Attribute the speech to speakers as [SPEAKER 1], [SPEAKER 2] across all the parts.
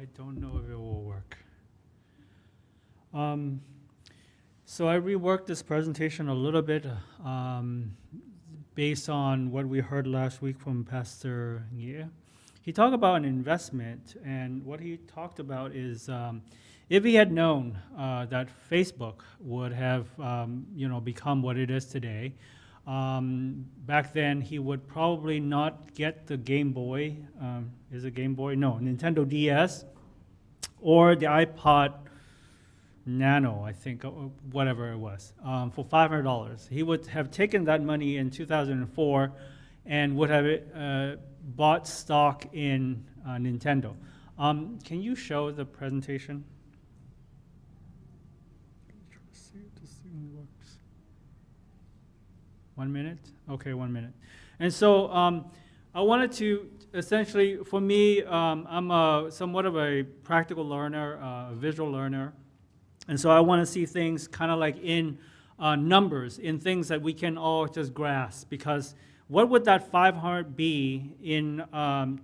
[SPEAKER 1] I don't know if it will work. So I reworked this presentation a little bit based on what we heard last week from Pastor Ye. He talked about an investment, and what he talked about is if he had known that Facebook would have become what it is today, back then he would probably not get the Game Boy. Is it Game Boy? No, Nintendo DS or the iPod Nano, I think, whatever it was, for $500. He would have taken that money in 2004 and would have bought stock in Nintendo. Can you show the presentation? Try to see if this thing works. 1 minute? Okay, 1 minute. And so I wanted to essentially, for me, I'm somewhat of a practical learner, a visual learner. And so I want to see things kind of like in numbers, in things that we can all just grasp. Because what would that 500 be in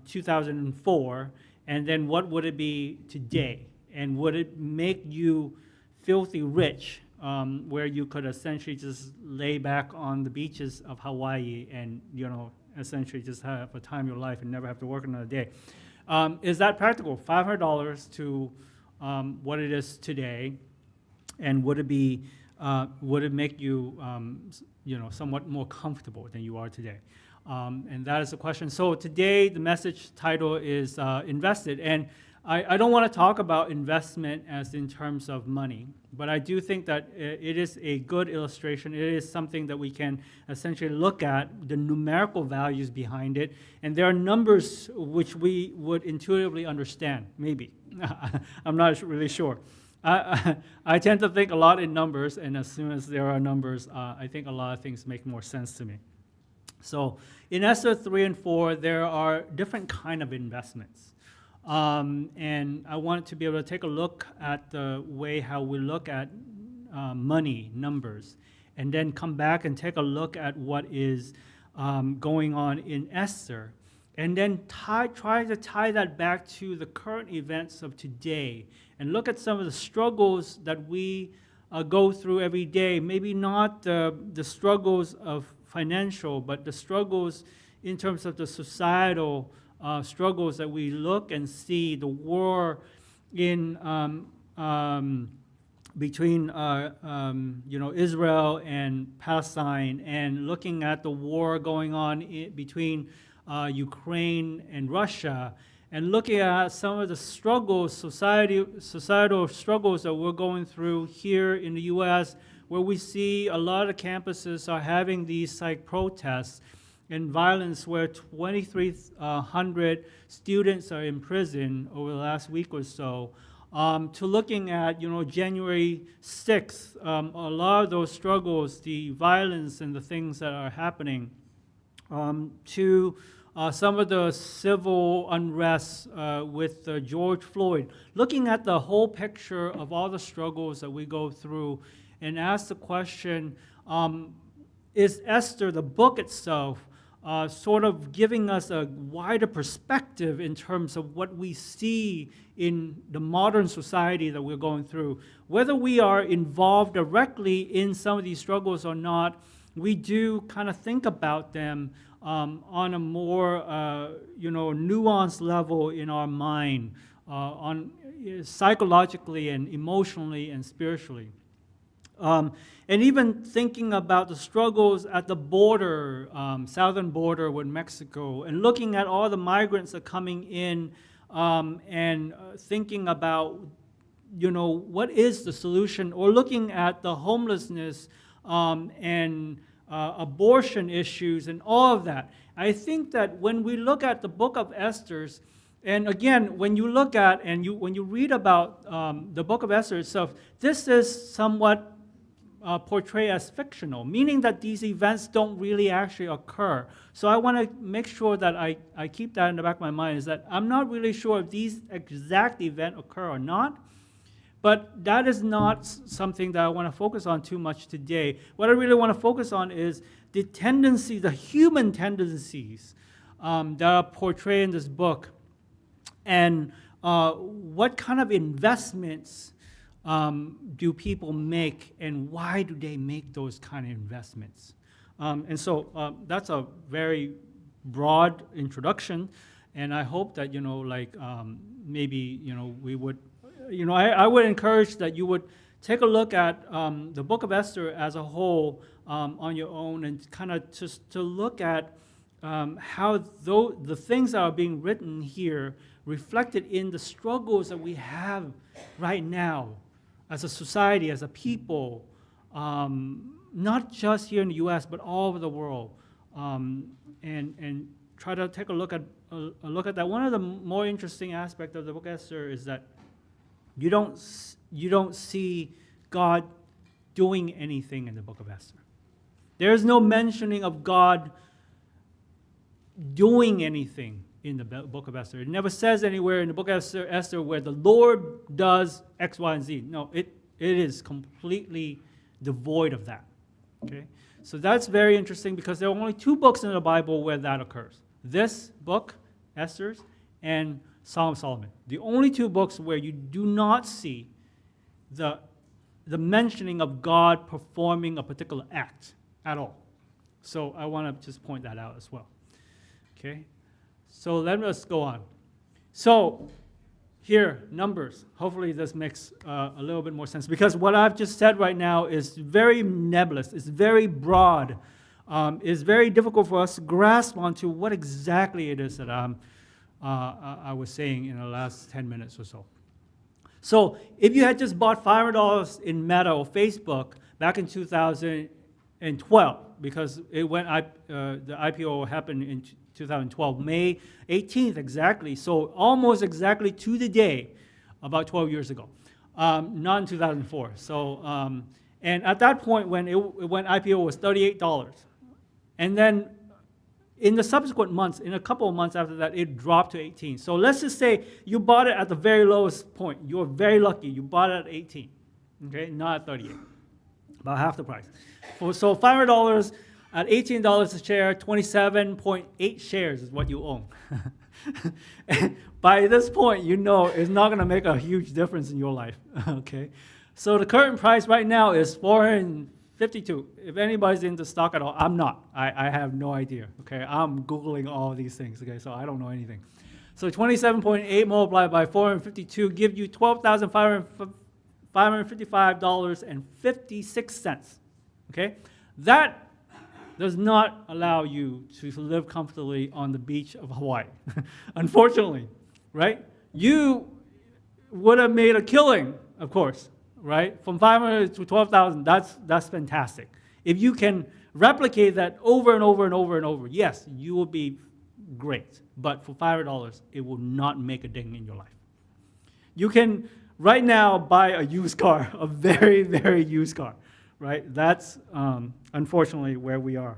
[SPEAKER 1] 2004, and then what would it be today? And would it make you filthy rich, where you could essentially just lay back on the beaches of Hawaii and essentially just have a time of your life and never have to work another day? Is that practical? $500 to what it is today. And would it make you, somewhat more comfortable than you are today? And that is the question. So today, the message title is Invested. And I don't want to talk about investment as in terms of money, but I do think that it is a good illustration. It is something that we can essentially look at, the numerical values behind it. And there are numbers which we would intuitively understand, maybe. I'm not really sure. I tend to think a lot in numbers, and as soon as there are numbers, I think a lot of things make more sense to me. So in Esther 3 and 4, there are different kind of investments. And I wanted to be able to take a look at the way how we look at money, numbers, and then come back and take a look at what is going on in Esther, and then try to tie that back to the current events of today, and look at some of the struggles that we go through every day. Maybe not the struggles of financial, but the struggles in terms of the societal struggles that we look and see, the war in between Israel and Palestine, and looking at the war going on between Ukraine and Russia, and looking at some of the struggles, societal struggles that we're going through here in the U.S., where we see a lot of campuses are having these like protests and violence, where 2,300 students are in prison over the last week or so, to looking at January 6th, a lot of those struggles, the violence and the things that are happening, to some of the civil unrest with George Floyd, looking at the whole picture of all the struggles that we go through, and ask the question, is Esther, the book itself, sort of giving us a wider perspective in terms of what we see in the modern society that we're going through? Whether we are involved directly in some of these struggles or not, we do kind of think about them on a more nuanced level in our mind, on psychologically and emotionally and spiritually. And even thinking about the struggles at the border, southern border with Mexico, and looking at all the migrants that are coming in, and thinking about, what is the solution, or looking at the homelessness and abortion issues and all of that. I think that when we look at the book of Esther's, and again, when you look at and when you read about the book of Esther itself, this is somewhat portrayed as fictional, meaning that these events don't really actually occur. So I want to make sure that I keep that in the back of my mind, is that I'm not really sure if these exact events occur or not. But that is not something that I want to focus on too much today. What I really want to focus on is the tendencies, the human tendencies that are portrayed in this book, and what kind of investments do people make, and why do they make those kind of investments? And so that's a very broad introduction, and I hope that, maybe, we would, I would encourage that you would take a look at the book of Esther as a whole on your own, and kind of just to look at how the things that are being written here reflected in the struggles that we have right now as a society, as a people, not just here in the U.S., but all over the world, and try to take a look at that. One of the more interesting aspects of the book of Esther is that you don't see God doing anything in the book of Esther. There is no mentioning of God doing anything in the book of Esther. It never says anywhere in the book of Esther where the Lord does X, Y, and Z. No, it is completely devoid of that. Okay? So that's very interesting, because there are only 2 books in the Bible where that occurs. This book, Esther's, and Song of Solomon. The only 2 books where you do not see the mentioning of God performing a particular act at all. So I want to just point that out as well. Okay? So let us go on. So here, numbers. Hopefully this makes a little bit more sense, because what I've just said right now is very nebulous. It's very broad. It's very difficult for us to grasp onto what exactly it is that I was saying in the last 10 minutes or so. So if you had just bought $500 in Meta or Facebook back in 2012, because the IPO happened in 2012, May 18th exactly, so almost exactly to the day, about 12 years ago, not in 2004. So, and at that point when IPO was $38, and then in the subsequent months, in a couple of months after that, it dropped to 18. So let's just say you bought it at the very lowest point. You were very lucky. You bought it at 18, okay, not at 38, about half the price. So $500 at $18 a share, 27.8 shares is what you own. And by this point, it's not going to make a huge difference in your life, okay? So the current price right now is $452. If anybody's into stock at all, I'm not. I have no idea, okay? I'm Googling all these things, okay? So I don't know anything. So 27.8 multiplied by 452 give you $12,555.56, okay? That does not allow you to live comfortably on the beach of Hawaii, unfortunately, right? You would have made a killing, of course, right? From 500 to 12,000, that's fantastic. If you can replicate that over and over and over and over, yes, you will be great. But for $500, it will not make a ding in your life. You can right now buy a used car, a very, very used car, right? That's unfortunately where we are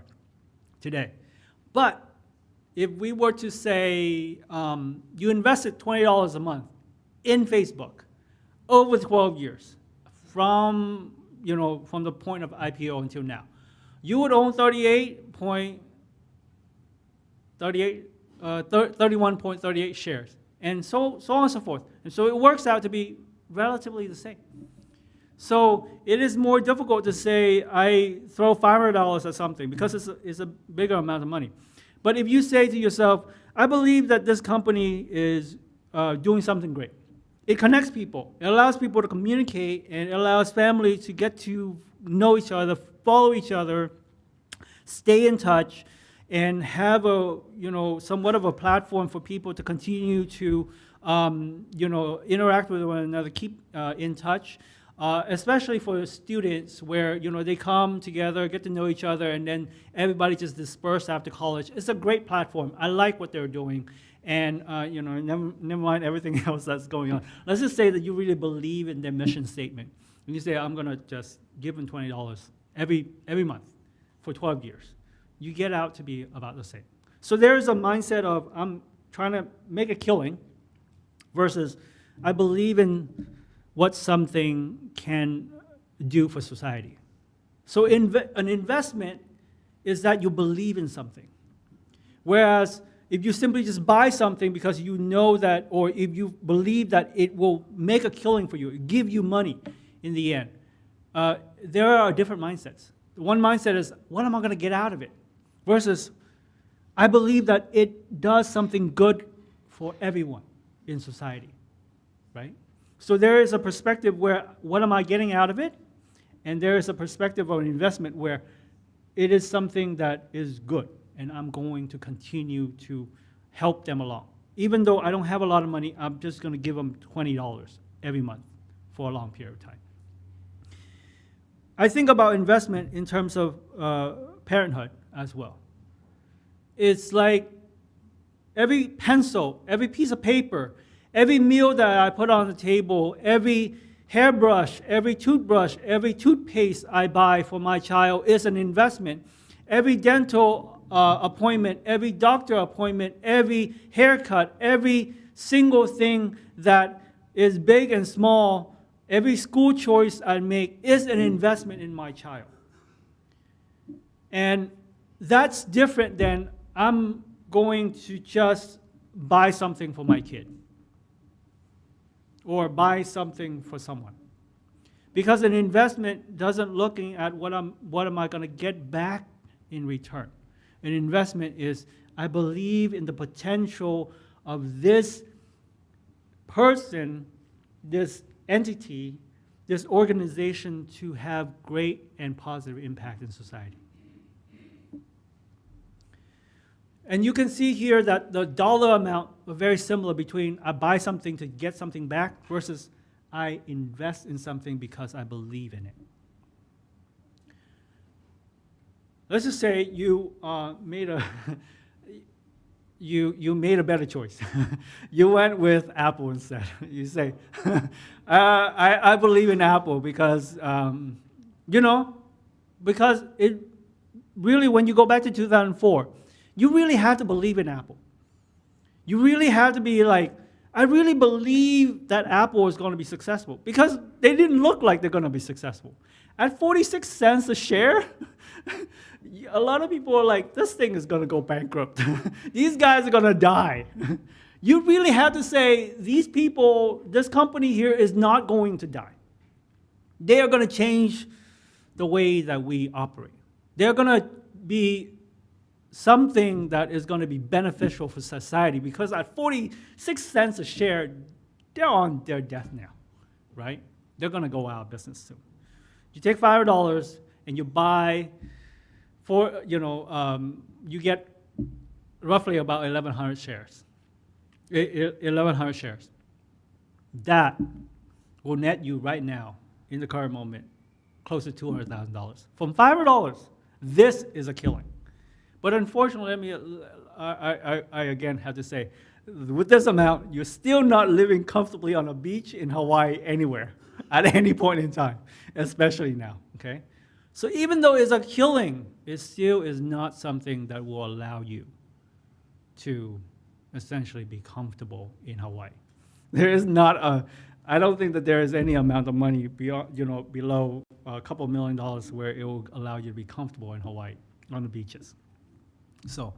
[SPEAKER 1] today. But if we were to say you invested $20 a month in Facebook over 12 years, from the point of IPO until now, you would own 31.38 shares, and so on and so forth. And so it works out to be relatively the same. So it is more difficult to say I throw $500 at something, because it's a bigger amount of money. But if you say to yourself, I believe that this company is doing something great. It connects people. It allows people to communicate, and it allows families to get to know each other, follow each other, stay in touch, and have somewhat of a platform for people to continue to interact with one another, keep in touch. Especially for students, where they come together, get to know each other, and then everybody just disperse after college. It's a great platform. I like what they're doing, and never mind everything else that's going on. Let's just say that you really believe in their mission statement, and you say, I'm going to just give them $20 every month for 12 years. You get out to be about the same. So there's a mindset of I'm trying to make a killing versus I believe in what something can do for society. So an investment is that you believe in something. Whereas if you simply just buy something because you know that, or if you believe that it will make a killing for you, give you money in the end, there are different mindsets. One mindset is, what am I going to get out of it? Versus, I believe that it does something good for everyone in society, right? So there is a perspective where, what am I getting out of it? And there is a perspective of an investment where it is something that is good, and I'm going to continue to help them along. Even though I don't have a lot of money, I'm just going to give them $20 every month for a long period of time. I think about investment in terms of parenthood as well. It's like every pencil, every piece of paper, every meal that I put on the table, every hairbrush, every toothbrush, every toothpaste I buy for my child is an investment. Every dental appointment, every doctor appointment, every haircut, every single thing that is big and small, every school choice I make is an investment in my child. And that's different than I'm going to just buy something for my kid or buy something for someone. Because an investment doesn't looking at what am I going to get back in return. An investment is, I believe in the potential of this person, this entity, this organization to have great and positive impact in society. And you can see here that the dollar amount are very similar between I buy something to get something back versus I invest in something because I believe in it. Let's just say you made a you made a better choice. You went with Apple instead. You say, I believe in Apple because because it really, when you go back to 2004. You really have to believe in Apple. You really have to be like, I really believe that Apple is going to be successful because they didn't look like they're going to be successful. At 46 cents a share, a lot of people are like, this thing is going to go bankrupt. These guys are going to die. You really have to say, these people, this company here is not going to die. They are going to change the way that we operate. They're going to be something that is going to be beneficial for society because at 46 cents a share, they're on their death now, right? They're going to go out of business soon. You take $5 and you buy you get roughly about 1,100 shares. 1,100 shares. That will net you right now, in the current moment, close to $200,000. From $500, this is a killing. But unfortunately, I again have to say, with this amount, you're still not living comfortably on a beach in Hawaii anywhere at any point in time, especially now, okay? So even though it's a killing, it still is not something that will allow you to essentially be comfortable in Hawaii. There is not I don't think that there is any amount of money beyond, below a couple $1 million where it will allow you to be comfortable in Hawaii on the beaches. So,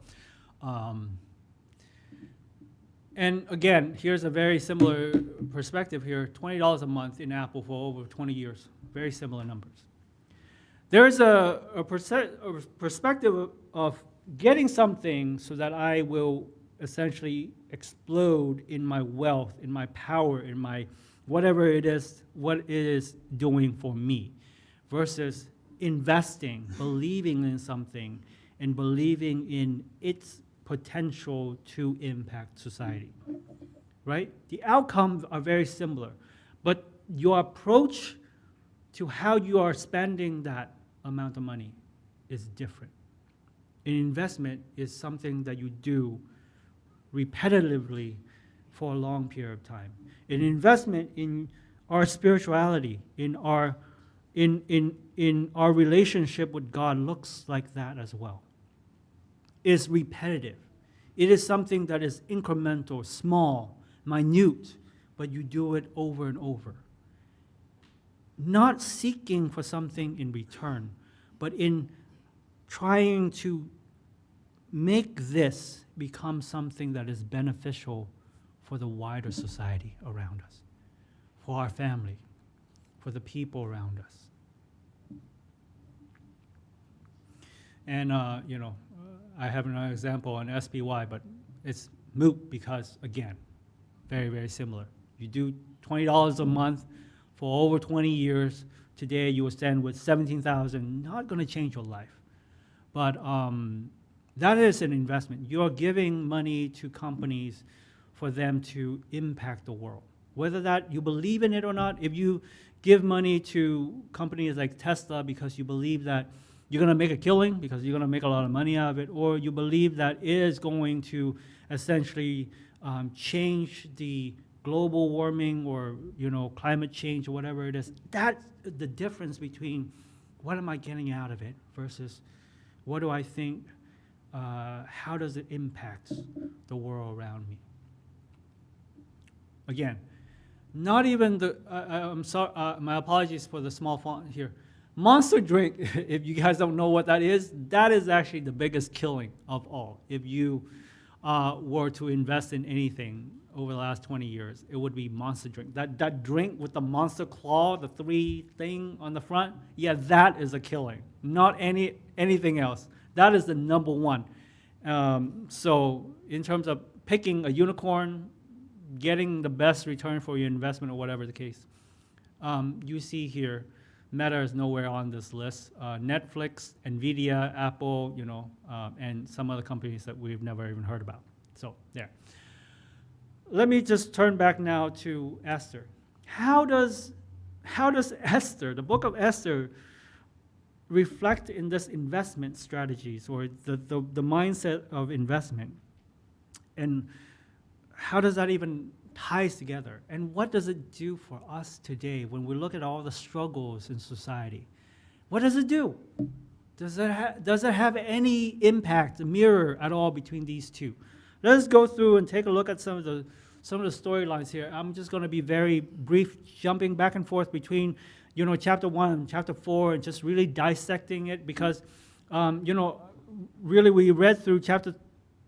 [SPEAKER 1] and again, here's a very similar perspective here, $20 a month in Apple for over 20 years, very similar numbers. There's a perspective of getting something so that I will essentially explode in my wealth, in my power, in my whatever it is, what it is doing for me, versus investing, believing in something, and believing in its potential to impact society, right? The outcomes are very similar, but your approach to how you are spending that amount of money is different. An investment is something that you do repetitively for a long period of time. An investment in our spirituality, in our relationship with God looks like that as well. It's repetitive. It is something that is incremental, small, minute, but you do it over and over. Not seeking for something in return, but in trying to make this become something that is beneficial for the wider society around us, for our family, for the people around us. And, I have another example on SPY, but it's moot because, again, very, very similar. You do $20 a month for over 20 years. Today you will stand with $17,000, not going to change your life. But that is an investment. You're giving money to companies for them to impact the world. Whether that you believe in it or not, if you give money to companies like Tesla because you believe that you're going to make a killing, because you're going to make a lot of money out of it, or you believe that it is going to essentially change the global warming or climate change or whatever it is, that's the difference between what am I getting out of it versus what do I think, how does it impact the world around me? Again, not even the, I'm sorry, my apologies for the small font here. Monster drink, if you guys don't know what that is actually the biggest killing of all. If you were to invest in anything over the last 20 years, it would be Monster drink. That drink with the monster claw, the 3 thing on the front, yeah, that is a killing. Not anything else. That is the number one. So in terms of picking a unicorn, getting the best return for your investment or whatever the case, you see here, Meta is nowhere on this list. Netflix, Nvidia, Apple, and some other companies that we've never even heard about. So there. Let me just turn back now to Esther. How does Esther, the book of Esther, reflect in this investment strategies or the mindset of investment? And how does that even ties together? And what does it do for us today when we look at all the struggles in society? What does it do? Does it have any impact, a mirror at all between these two? Let's go through and take a look at some of the storylines here. I'm just going to be very brief, jumping back and forth between chapter 1 and chapter 4 and just really dissecting it because really we read through chapter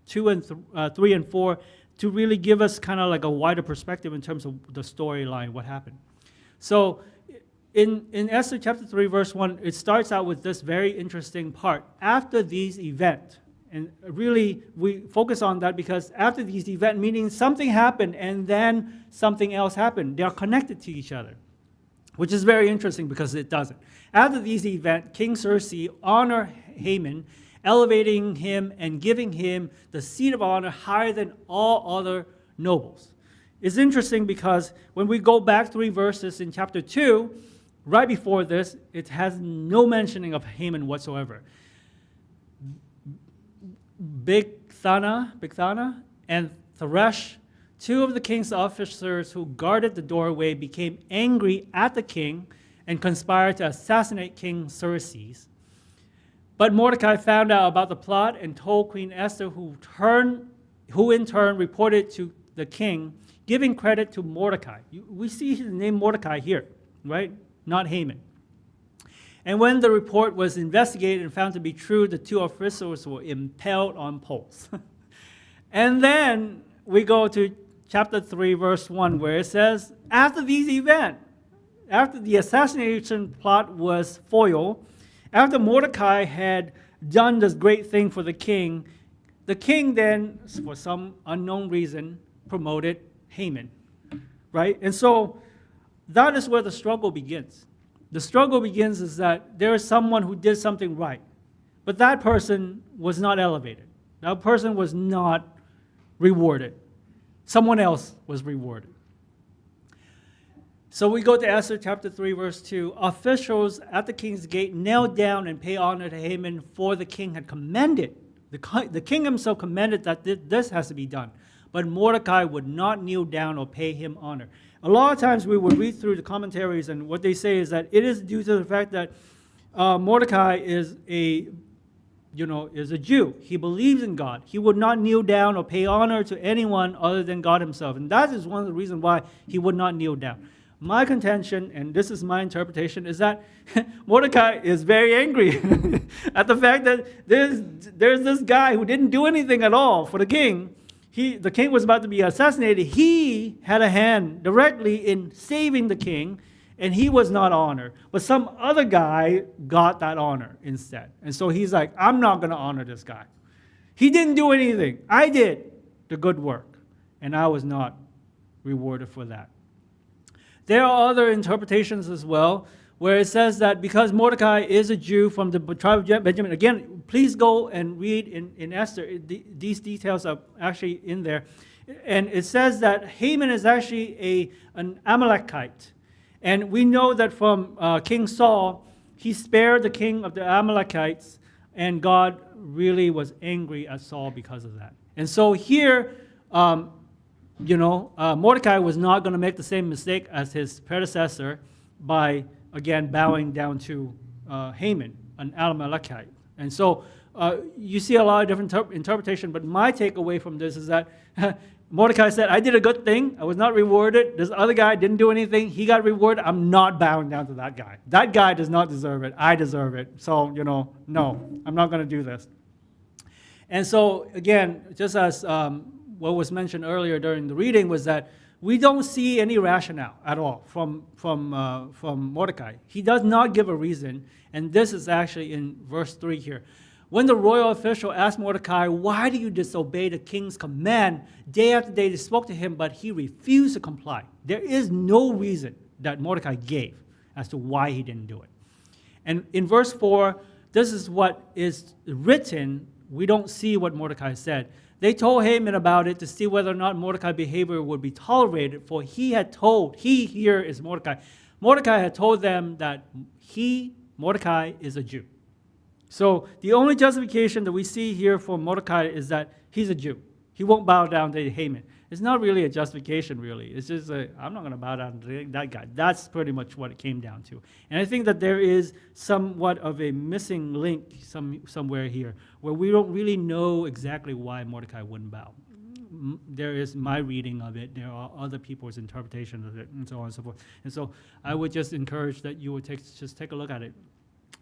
[SPEAKER 1] 2 and 3 and 4 to really give us kind of like a wider perspective in terms of the storyline, what happened. So in Esther chapter 3, verse 1, it starts out with this very interesting part. After these events, and really we focus on that because after these events, meaning something happened and then something else happened. They are connected to each other, which is very interesting because it doesn't. After these events, King Xerxes honored Haman, elevating him and giving him the seat of honor higher than all other nobles. It's interesting because when we go back 3 verses in chapter 2, right before this, it has no mentioning of Haman whatsoever. Bigthana and Theresh, 2 of the king's officers who guarded the doorway, became angry at the king and conspired to assassinate King Xerxes. But Mordecai found out about the plot and told Queen Esther, who in turn reported to the king, giving credit to Mordecai. We see his name Mordecai here, right? Not Haman. And when the report was investigated and found to be true, the 2 officials were impaled on poles. And then we go to chapter 3, verse 1, where it says, after these events, after the assassination plot was foiled, after Mordecai had done this great thing for the king then, for some unknown reason, promoted Haman, right? And so that is where the struggle begins. The struggle begins is that there is someone who did something right, but that person was not elevated. That person was not rewarded. Someone else was rewarded. So we go to Esther chapter 3, verse 2. Officials at the king's gate knelt down and paid honor to Haman, for the king had commanded. The king himself commanded that this has to be done. But Mordecai would not kneel down or pay him honor. A lot of times we would read through the commentaries, and what they say is that it is due to the fact that Mordecai is a Jew. He believes in God. He would not kneel down or pay honor to anyone other than God himself. And that is one of the reasons why he would not kneel down. My contention, and this is my interpretation, is that Mordecai is very angry at the fact that there's this guy who didn't do anything at all for the king. The king was about to be assassinated. He had a hand directly in saving the king, and he was not honored. But some other guy got that honor instead. And so he's like, I'm not going to honor this guy. He didn't do anything. I did the good work, and I was not rewarded for that. There are other interpretations as well, where it says that because Mordecai is a Jew from the tribe of Benjamin, again, please go and read in Esther. These details are actually in there. And it says that Haman is actually an Amalekite. And we know that from King Saul, he spared the king of the Amalekites, and God really was angry at Saul because of that. And so here, Mordecai was not going to make the same mistake as his predecessor by, again, bowing down to Haman, an Amalekite. And so you see a lot of different interpretation, but my takeaway from this is that Mordecai said, I did a good thing. I was not rewarded. This other guy didn't do anything. He got rewarded. I'm not bowing down to that guy. That guy does not deserve it. I deserve it. So, no, I'm not going to do this. And so, again, just as what was mentioned earlier during the reading was that we don't see any rationale at all from Mordecai. He does not give a reason, and this is actually in verse 3 here. When the royal official asked Mordecai, why do you disobey the king's command? Day after day they spoke to him, but he refused to comply. There is no reason that Mordecai gave as to why he didn't do it. And in verse 4, this is what is written. We don't see what Mordecai said. They told Haman about it to see whether or not Mordecai's behavior would be tolerated, for he here is Mordecai. Mordecai had told them that Mordecai, is a Jew. So the only justification that we see here for Mordecai is that he's a Jew. He won't bow down to Haman. It's not really a justification, really. It's just I'm not going to bow down to that guy. That's pretty much what it came down to. And I think that there is somewhat of a missing link somewhere here, where we don't really know exactly why Mordecai wouldn't bow. There is my reading of it. There are other people's interpretation of it, and so on and so forth. And so I would just encourage that you would just take a look at it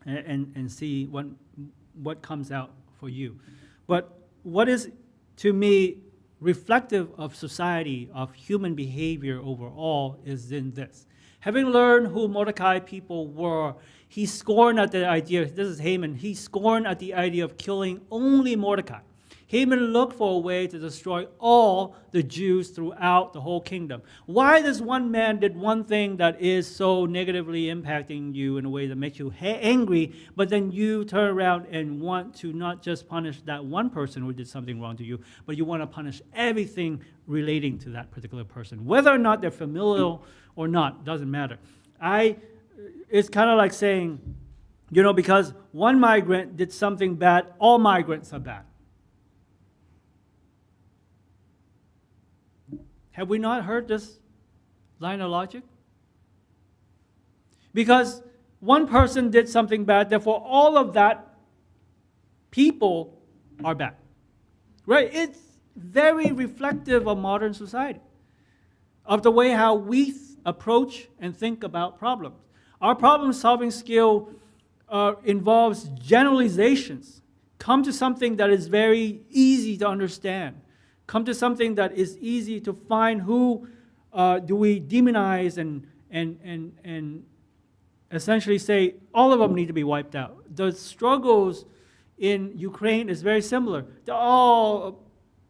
[SPEAKER 1] and see what comes out for you. But what is, to me, reflective of society, of human behavior overall, is in this. Having learned who Mordecai people were, he scorned at the idea, this is Haman, he scorned at the idea of killing only Mordecai. Haman looked for a way to destroy all the Jews throughout the whole kingdom. Why this one man did one thing that is so negatively impacting you in a way that makes you angry, but then you turn around and want to not just punish that one person who did something wrong to you, but you want to punish everything relating to that particular person. Whether or not they're familial or not, doesn't matter. It's kind of like saying, because one migrant did something bad, all migrants are bad. Have we not heard this line of logic? Because one person did something bad, therefore all of that people are bad. Right? It's very reflective of modern society, of the way how we approach and think about problems. Our problem-solving skill involves generalizations. Come to something that is very easy to understand. Come to something that is easy to find who do we demonize and essentially say all of them need to be wiped out. The struggles in Ukraine is very similar.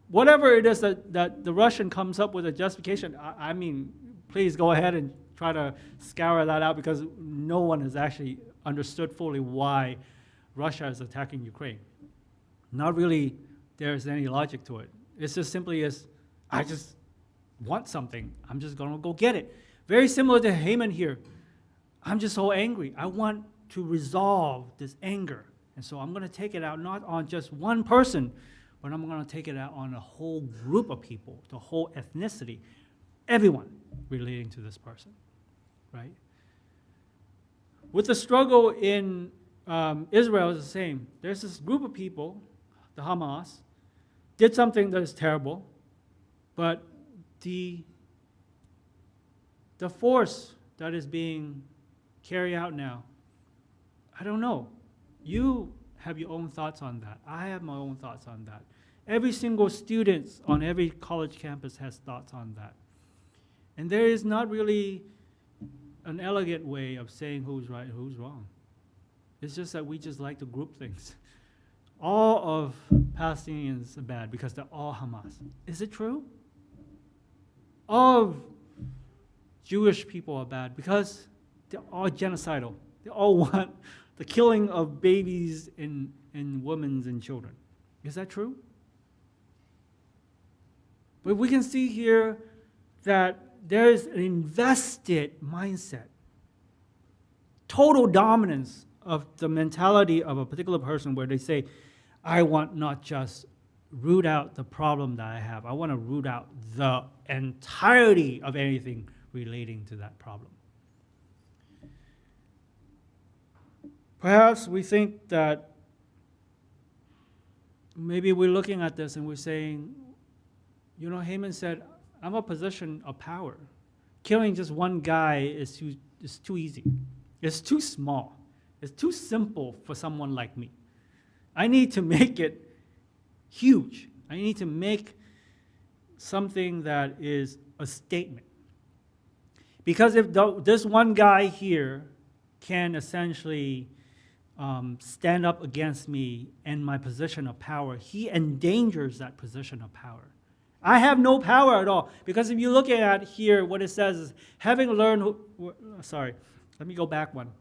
[SPEAKER 1] Whatever it is that the Russian comes up with a justification, I mean, please go ahead and try to scour that out, because no one has actually understood fully why Russia is attacking Ukraine. Not really there's any logic to it. It's just simply as, I just want something. I'm just going to go get it. Very similar to Haman here. I'm just so angry. I want to resolve this anger. And so I'm going to take it out not on just one person, but I'm going to take it out on a whole group of people, the whole ethnicity, everyone relating to this person, right? With the struggle in Israel, it's the same. There's this group of people, the Hamas, did something that is terrible, but the the force that is being carried out now, I don't know. You have your own thoughts on that. I have my own thoughts on that. Every single student on every college campus has thoughts on that. And there is not really an elegant way of saying who's right and who's wrong. It's just that we just like to group things. All of Palestinians are bad because they're all Hamas. Is it true? All of Jewish people are bad because they're all genocidal. They all want the killing of babies and women and children. Is that true? But we can see here that there is an invested mindset, total dominance of the mentality of a particular person where they say, I want not just root out the problem that I have, I want to root out the entirety of anything relating to that problem. Perhaps we think that maybe we're looking at this and we're saying, you know, Haman said, I'm a position of power. Killing just one guy is too easy. It's too small. It's too simple for someone like me. I need to make it huge. I need to make something that is a statement. Because if this one guy here can essentially stand up against me and my position of power, he endangers that position of power. I have no power at all. Because if you look at here, what it says is, having learned, let me go back one.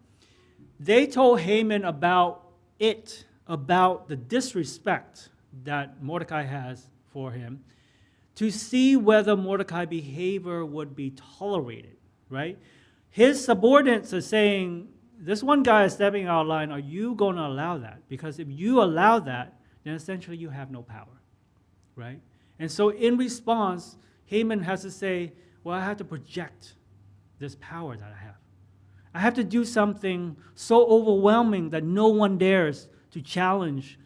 [SPEAKER 1] They told Haman about the disrespect that Mordecai has for him, to see whether Mordecai's behavior would be tolerated, right? His subordinates are saying, this one guy is stepping out of line, are you going to allow that? Because if you allow that, then essentially you have no power, right? And so in response, Haman has to say, well, I have to project this power that I have. I have to do something so overwhelming that no one dares to challenge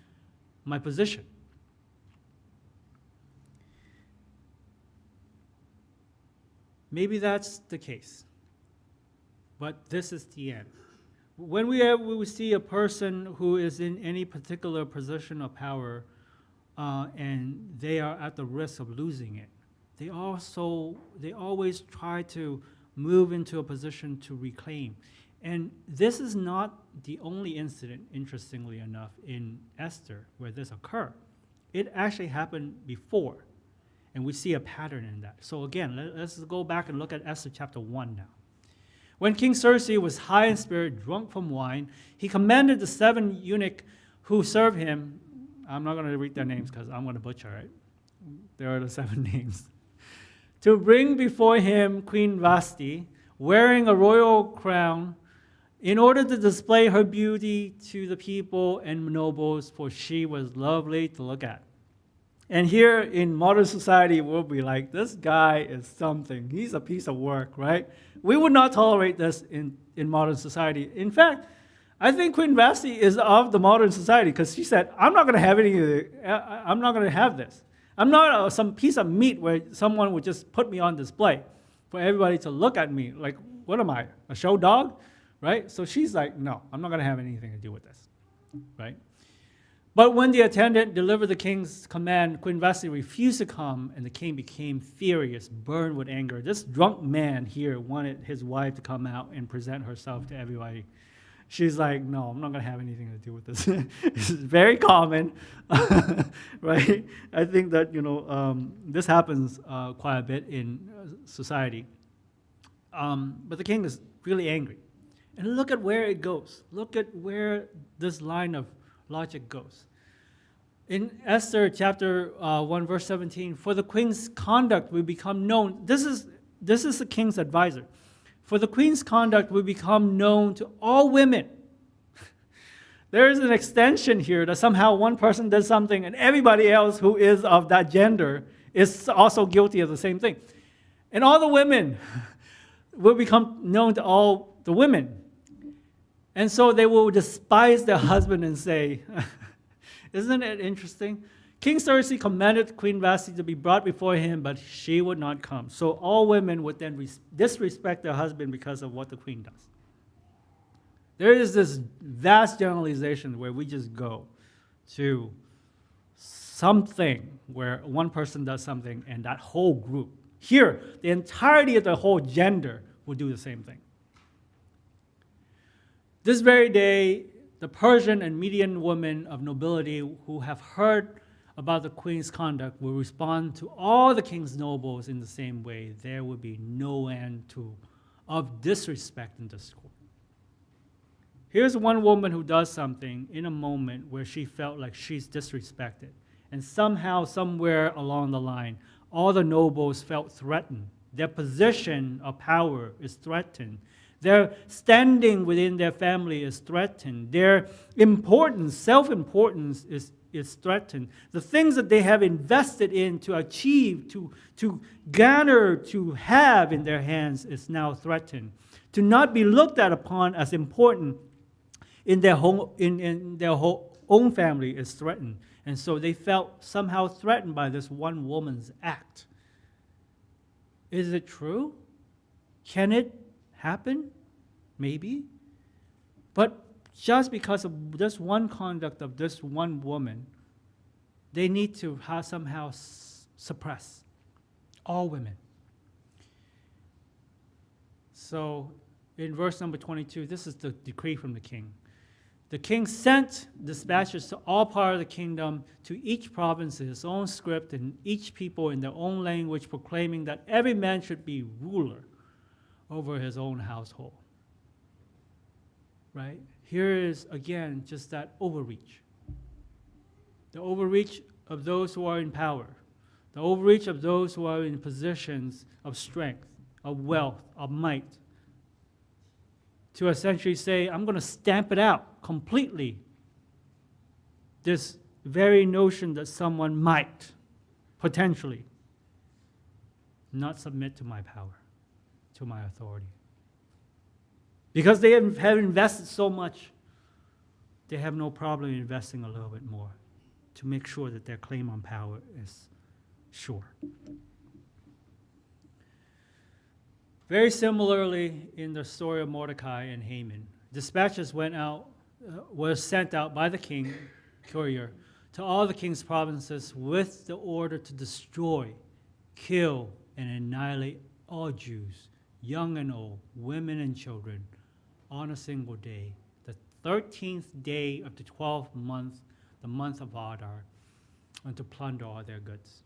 [SPEAKER 1] my position. Maybe that's the case, but this is the end. When we see a person who is in any particular position of power and they are at the risk of losing it, they always try to move into a position to reclaim. And this is not the only incident, interestingly enough, in Esther where this occurred. It actually happened before, and we see a pattern in that. So again, let's go back and look at Esther chapter 1 now. When King Xerxes was high in spirit, drunk from wine, he commanded the 7 eunuchs who served him. I'm not going to read their names because I'm going to butcher it. There are the 7 names. To bring before him Queen Vashti, wearing a royal crown, in order to display her beauty to the people and nobles, for she was lovely to look at. And here in modern society, we'll be like, this guy is something. He's a piece of work, right? We would not tolerate this in modern society. In fact, I think Queen Vashti is of the modern society because she said, I'm not going to have I'm not going to have this. I'm not some piece of meat where someone would just put me on display for everybody to look at me. Like, what am I, a show dog? Right? So she's like, no, I'm not going to have anything to do with this. Right? But when the attendant delivered the king's command, Queen Vashti refused to come, and the king became furious, burned with anger. This drunk man here wanted his wife to come out and present herself to everybody. She's like, no, I'm not going to have anything to do with this. It's very common, right? I think that, this happens quite a bit in society. But the king is really angry. And look at where it goes. Look at where this line of logic goes. In Esther chapter 1, verse 17, for the queen's conduct will become known. This is the king's advisor. For the queen's conduct will become known to all women. There is an extension here that somehow one person does something and everybody else who is of that gender is also guilty of the same thing. And all the women will become known to all the women. And so they will despise their husband and say, isn't it interesting? King Xerxes commanded Queen Vashti to be brought before him, but she would not come. So all women would then disrespect their husband because of what the queen does. There is this vast generalization where we just go to something where one person does something and that whole group, here, the entirety of the whole gender will do the same thing. This very day, the Persian and Median women of nobility who have heard about the queen's conduct will respond to all the king's nobles in the same way. There will be no end of disrespect and discord. Here's one woman who does something in a moment where she felt like she's disrespected. And somehow, somewhere along the line, all the nobles felt threatened. Their position of power is threatened. Their standing within their family is threatened. Their importance, self-importance is threatened. The things that they have invested in to achieve, to gather, to have in their hands is now threatened. To not be looked at upon as important in their own family is threatened. And so they felt somehow threatened by this one woman's act. Is it true? Can it happen? Maybe. But just because of this one conduct of this one woman, they need to somehow suppress all women. So in verse number 22, this is the decree from the king. The king sent dispatches to all parts of the kingdom, to each province in his own script, and each people in their own language, proclaiming that every man should be ruler over his own household. Right? Here is, again, just that overreach. The overreach of those who are in power. The overreach of those who are in positions of strength, of wealth, of might. To essentially say, I'm going to stamp it out completely. This very notion that someone might, potentially, not submit to my power, to my authority. Because they have invested so much, they have no problem investing a little bit more to make sure that their claim on power is sure. Very similarly, in the story of Mordecai and Haman, dispatches were sent out by the king, courier, to all the king's provinces with the order to destroy, kill, and annihilate all Jews, young and old, women and children, on a single day, the 13th day of the 12th month, the month of Adar, and to plunder all their goods.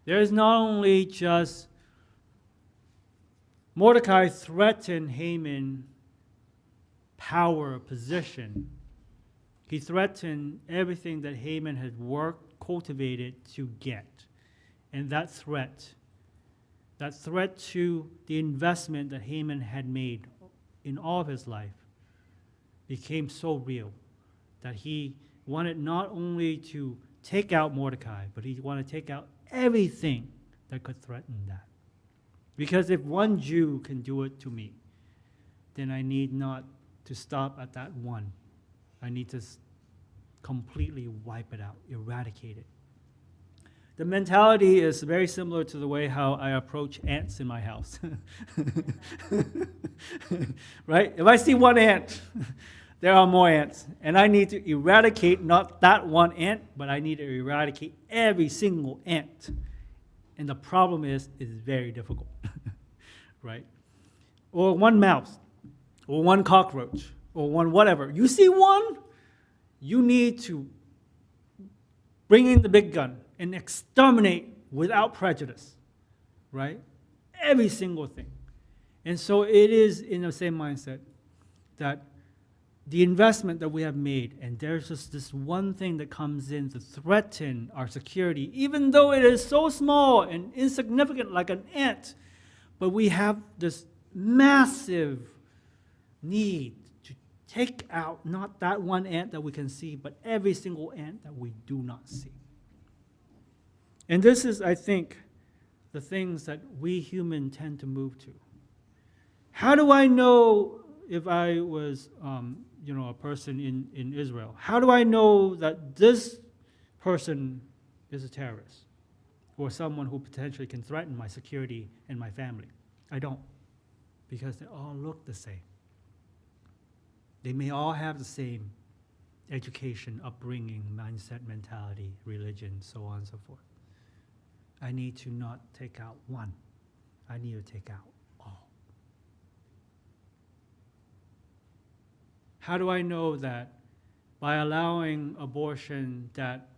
[SPEAKER 1] There is not only just Mordecai threatened Haman power, position. He threatened everything that Haman had worked, cultivated to get. And that threat to the investment that Haman had made in all of his life became so real that he wanted not only to take out Mordecai, but he wanted to take out everything that could threaten that. Because if one Jew can do it to me, then I need not to stop at that one. I need to completely wipe it out, eradicate it. The mentality is very similar to the way how I approach ants in my house. Right? If I see one ant, there are more ants. And I need to eradicate not that one ant, but I need to eradicate every single ant. And the problem is, it's very difficult. Right? Or one mouse, or one cockroach, or one whatever. You see one, you need to bring in the big gun and exterminate without prejudice, right? Every single thing. And so it is in the same mindset that the investment that we have made, and there's just this one thing that comes in to threaten our security, even though it is so small and insignificant like an ant, but we have this massive need to take out not that one ant that we can see, but every single ant that we do not see. And this is, I think, the things that we humans tend to move to. How do I know if I was, a person in Israel? How do I know that this person is a terrorist or someone who potentially can threaten my security and my family. I don't, because they all look the same. They may all have the same education, upbringing, mindset, mentality, religion, so on and so forth. I need to not take out one. I need to take out all. How do I know that? By allowing abortion, that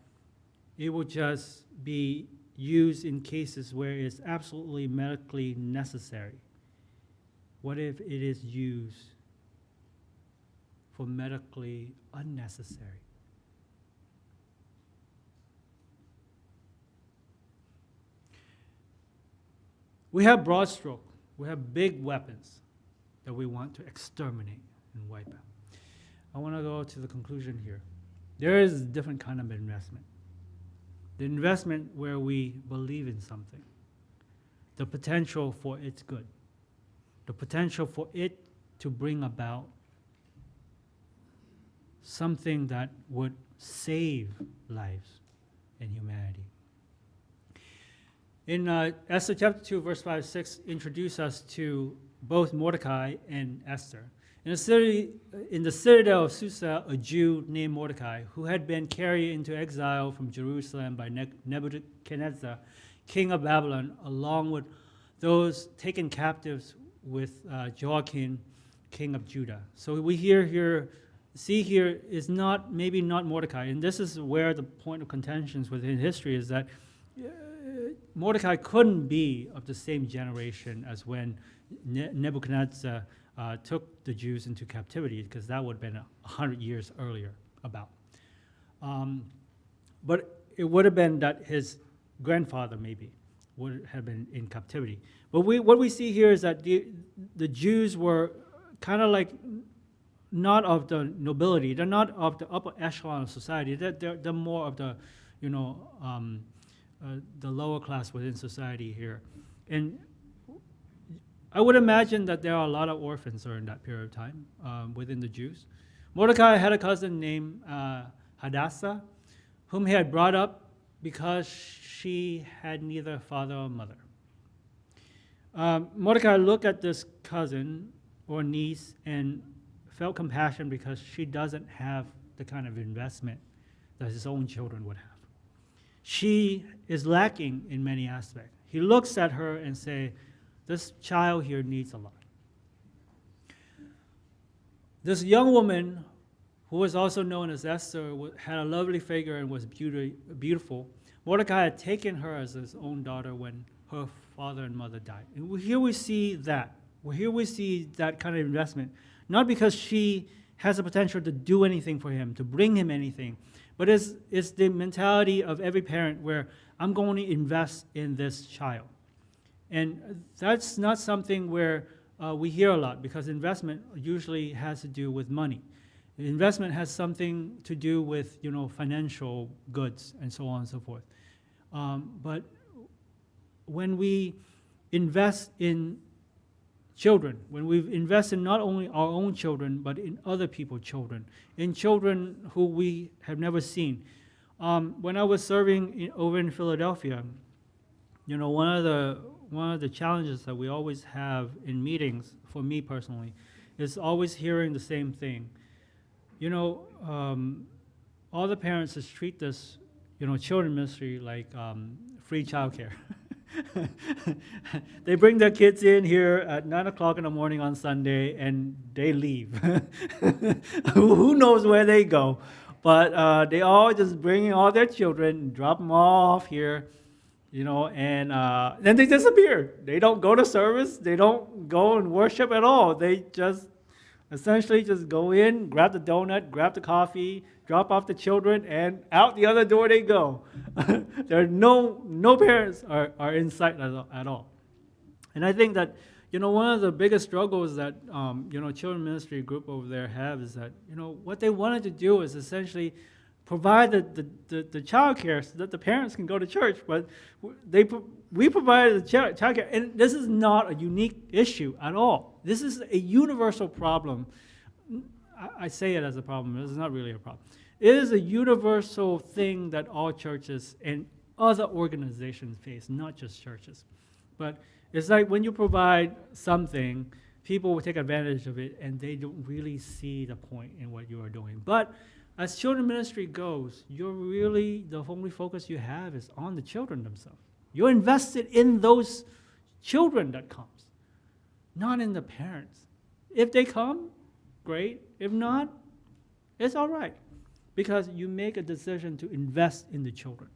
[SPEAKER 1] it will just be used in cases where it's absolutely medically necessary. What if it is used for medically unnecessary? We have broad stroke. We have big weapons that we want to exterminate and wipe out. I want to go to the conclusion here. There is a different kind of investment. The investment where we believe in something. The potential for its good. The potential for it to bring about something that would save lives and humanity. In Esther chapter 2, verse 5-6, introduce us to both Mordecai and Esther. In the citadel of Susa, a Jew named Mordecai, who had been carried into exile from Jerusalem by Nebuchadnezzar, king of Babylon, along with those taken captives with Joachim, king of Judah. So we see here is maybe not Mordecai, and this is where the point of contentions within history is that Mordecai couldn't be of the same generation as when Nebuchadnezzar took the Jews into captivity, because that would have been 100 years earlier about. But it would have been that his grandfather maybe would have been in captivity. But what we see here is that the Jews were kind of like not of the nobility. They're not of the upper echelon of society. They're more of the, the lower class within society here. And I would imagine that there are a lot of orphans during that period of time within the Jews. Mordecai had a cousin named Hadassah, whom he had brought up because she had neither father or mother. Mordecai looked at this cousin or niece and felt compassion because she doesn't have the kind of investment that his own children would have. She is lacking in many aspects. He looks at her and says, this child here needs a lot. This young woman, who was also known as Esther, had a lovely figure and was beautiful. Mordecai had taken her as his own daughter when her father and mother died. And here we see that. Here we see that kind of investment. Not because she has the potential to do anything for him, to bring him anything, but it's the mentality of every parent where I'm going to invest in this child. And that's not something where we hear a lot, because investment usually has to do with money. Investment has something to do with financial goods and so on and so forth. But when we invest in children, when we invest in not only our own children, but in other people's children, in children who we have never seen. When I was serving over in Philadelphia, one of the challenges that we always have in meetings, for me personally, is always hearing the same thing. All the parents just treat this, children ministry like free childcare. They bring their kids in here at 9 o'clock in the morning on Sunday, and they leave. Who knows where they go? But they all just bring all their children, drop them all off here, and then they disappear. They don't go to service. They don't go and worship at all. They just essentially just go in, grab the donut, grab the coffee, drop off the children, and out the other door they go. There are no parents are in sight at all. And I think that one of the biggest struggles that children ministry group over there have is that what they wanted to do is essentially provide the child care so that the parents can go to church, but we provided the child care, and this is not a unique issue at all. This is a universal problem. I say it as a problem. This is not really a problem. It is a universal thing that all churches and other organizations face, not just churches. But it's like when you provide something, people will take advantage of it and they don't really see the point in what you are doing. But as children ministry goes, the only focus you have is on the children themselves. You're invested in those children that comes, not in the parents. If they come, great. If not, it's all right, because you make a decision to invest in the children.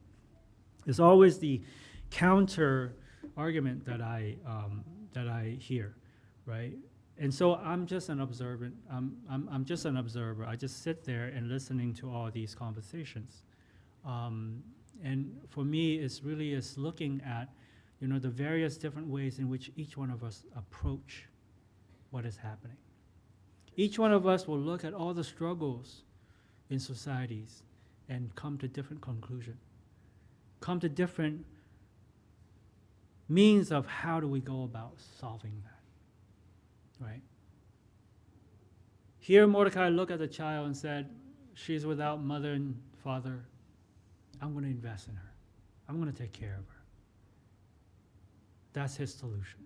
[SPEAKER 1] It's always the counter argument that I hear, right? And so I'm just an observant. I'm just an observer. I just sit there and listening to all these conversations. And for me, it's really looking at, the various different ways in which each one of us approach what is happening. Each one of us will look at all the struggles in societies and come to different conclusions, come to different means of how do we go about solving that, right? Here Mordecai looked at the child and said, she's without mother and father. I'm going to invest in her. I'm going to take care of her. That's his solution.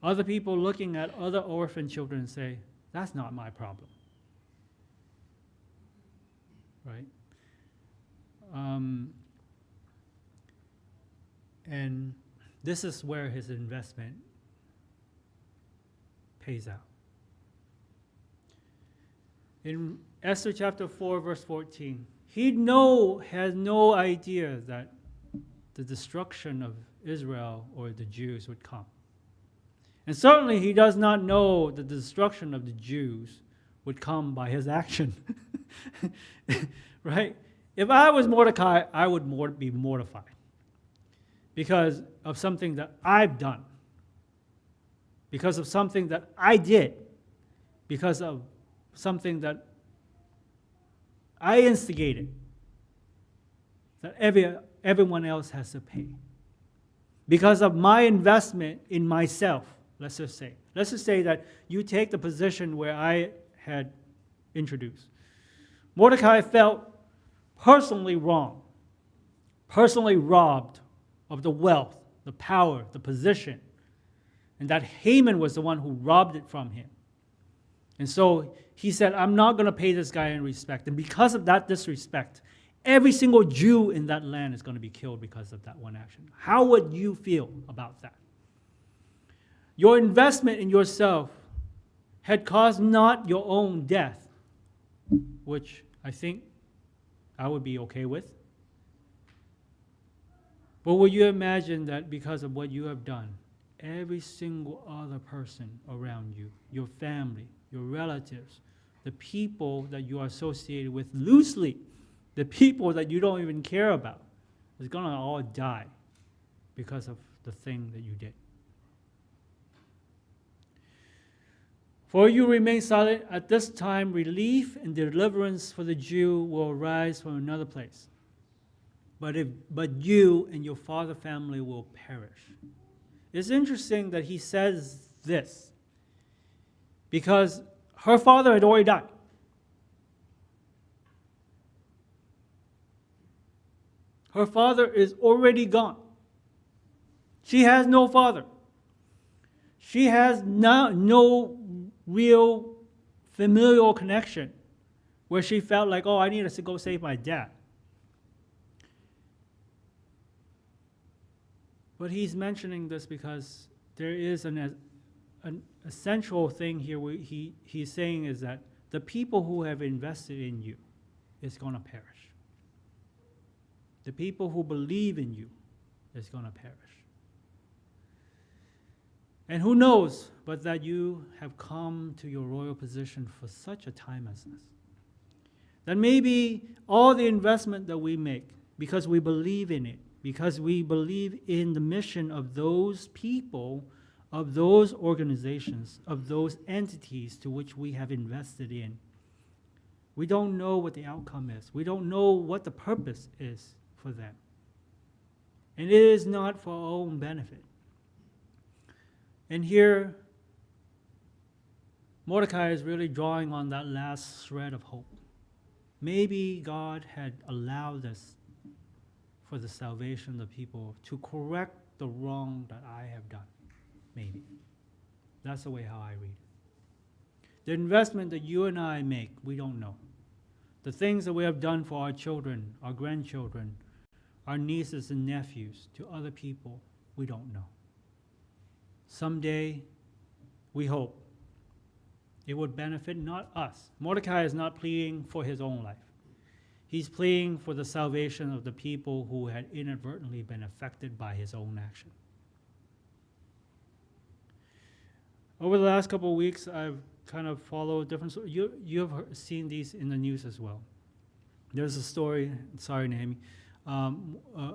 [SPEAKER 1] Other people looking at other orphan children and say, that's not my problem, right? And this is where his investment pays out. In Esther chapter 4, verse 14, he has no idea that the destruction of Israel or the Jews would come. And certainly he does not know that the destruction of the Jews would come by his action. Right? If I was Mordecai, I would be mortified because of something that I've done, because of something that I did, because of something that I instigated, that everyone else has to pay. Because of my investment in myself, let's just say that you take the position where I had introduced. Mordecai felt personally wrong, personally robbed of the wealth, the power, the position, and that Haman was the one who robbed it from him. And so he said, I'm not going to pay this guy any respect. And because of that disrespect, every single Jew in that land is going to be killed because of that one action. How would you feel about that? Your investment in yourself had caused not your own death, which I think I would be okay with. But will you imagine that because of what you have done, every single other person around you, your family, your relatives, the people that you are associated with loosely, the people that you don't even care about, is going to all die because of the thing that you did. For you remain silent, at this time relief and deliverance for the Jew will arise from another place. But you and your father family will perish. It's interesting that he says this because her father had already died. Her father is already gone. She has no father. She has no real familial connection where she felt like, oh, I need to go save my dad. But he's mentioning this because there is an essential thing here where he's saying is that the people who have invested in you is going to perish. The people who believe in you is going to perish. And who knows but that you have come to your royal position for such a time as this. That maybe all the investment that we make, because we believe in it, because we believe in the mission of those people, of those organizations, of those entities to which we have invested in, we don't know what the outcome is. We don't know what the purpose is for them. And it is not for our own benefit. And here, Mordecai is really drawing on that last thread of hope. Maybe God had allowed this for the salvation of the people, to correct the wrong that I have done. Maybe. That's the way how I read it. The investment that you and I make, we don't know. The things that we have done for our children, our grandchildren, our nieces and nephews, to other people, we don't know. Someday, we hope, it would benefit not us. Mordecai is not pleading for his own life. He's pleading for the salvation of the people who had inadvertently been affected by his own action. Over the last couple of weeks, I've kind of followed different. You have seen these in the news as well. There's a story. Sorry, Nahemi.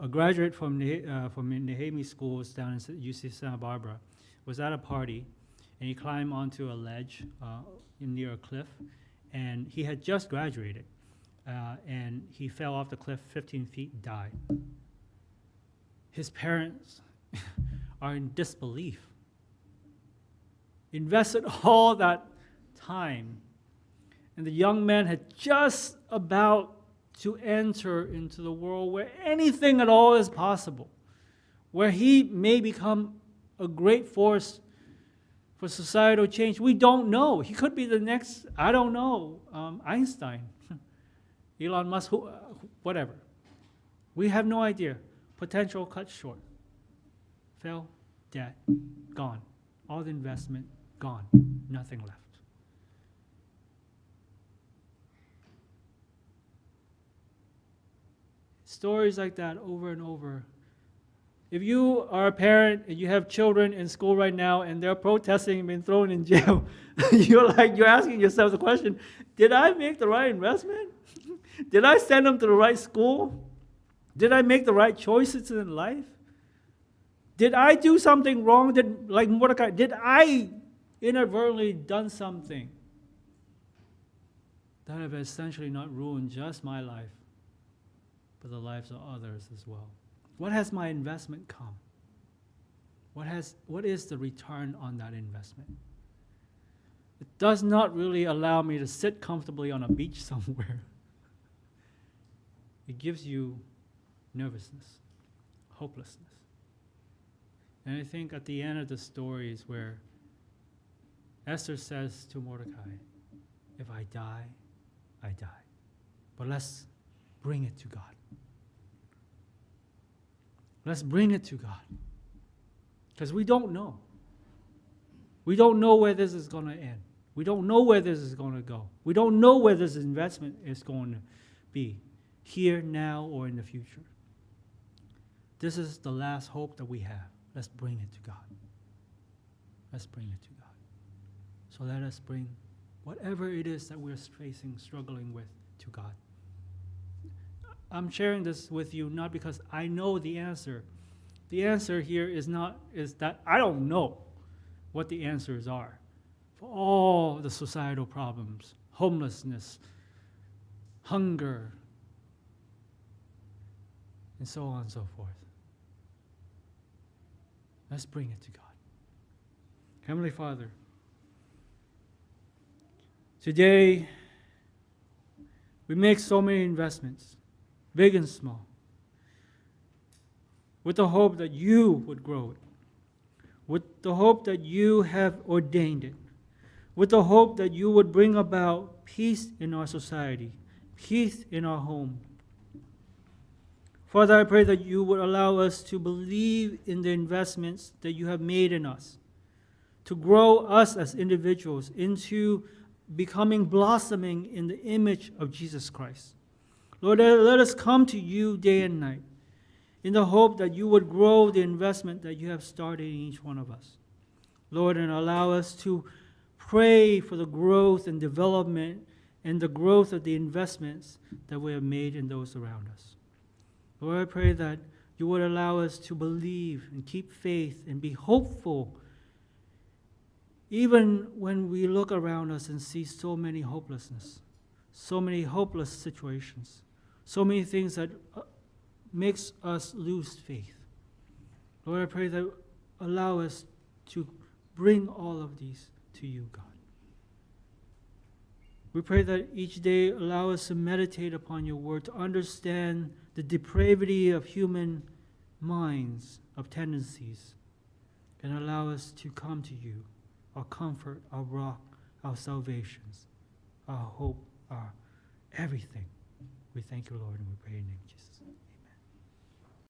[SPEAKER 1] A graduate from Nahemi schools down in UC Santa Barbara was at a party, and he climbed onto a ledge near a cliff, and he had just graduated, and he fell off the cliff 15 feet and died. His parents are in disbelief. Invested all that time, and the young man had just about to enter into the world where anything at all is possible, where he may become a great force for societal change. We don't know. He could be the next, I don't know, Einstein, Elon Musk, whatever. We have no idea. Potential cut short. Fell, dead, gone. All the investment, gone. Nothing left. Stories like that over and over. If you are a parent and you have children in school right now and they're protesting and being thrown in jail, you're asking yourself the question, did I make the right investment? Did I send them to the right school? Did I make the right choices in life? Did I do something wrong? Like Mordecai, did I inadvertently done something that have essentially not ruined just my life, but the lives of others as well? What has my investment come? What is the return on that investment? It does not really allow me to sit comfortably on a beach somewhere. It gives you nervousness, hopelessness. And I think at the end of the story is where Esther says to Mordecai, if I die, I die. But let's bring it to God. Let's bring it to God. Because we don't know. We don't know where this is going to end. We don't know where this is going to go. We don't know where this investment is going to be, here, now, or in the future. This is the last hope that we have. Let's bring it to God. Let's bring it to God. So let us bring whatever it is that we're facing, struggling with, to God. I'm sharing this with you not because I know the answer. The answer here is that I don't know what the answers are for all the societal problems, homelessness, hunger, and so on and so forth. Let's bring it to God. Heavenly Father, today we make so many investments, big and small, with the hope that you would grow it, with the hope that you have ordained it, with the hope that you would bring about peace in our society, peace in our home. Father, I pray that you would allow us to believe in the investments that you have made in us, to grow us as individuals into becoming, blossoming in the image of Jesus Christ. Lord, let us come to you day and night in the hope that you would grow the investment that you have started in each one of us. Lord, and allow us to pray for the growth and development and the growth of the investments that we have made in those around us. Lord, I pray that you would allow us to believe and keep faith and be hopeful even when we look around us and see so many hopelessness, so many hopeless situations, so many things that makes us lose faith. Lord, I pray that allow us to bring all of these to you, God. We pray that each day allow us to meditate upon your word, to understand the depravity of human minds, of tendencies, and allow us to come to you, our comfort, our rock, our salvations, our hope, our everything. We thank you, Lord, and we pray in your name, Jesus.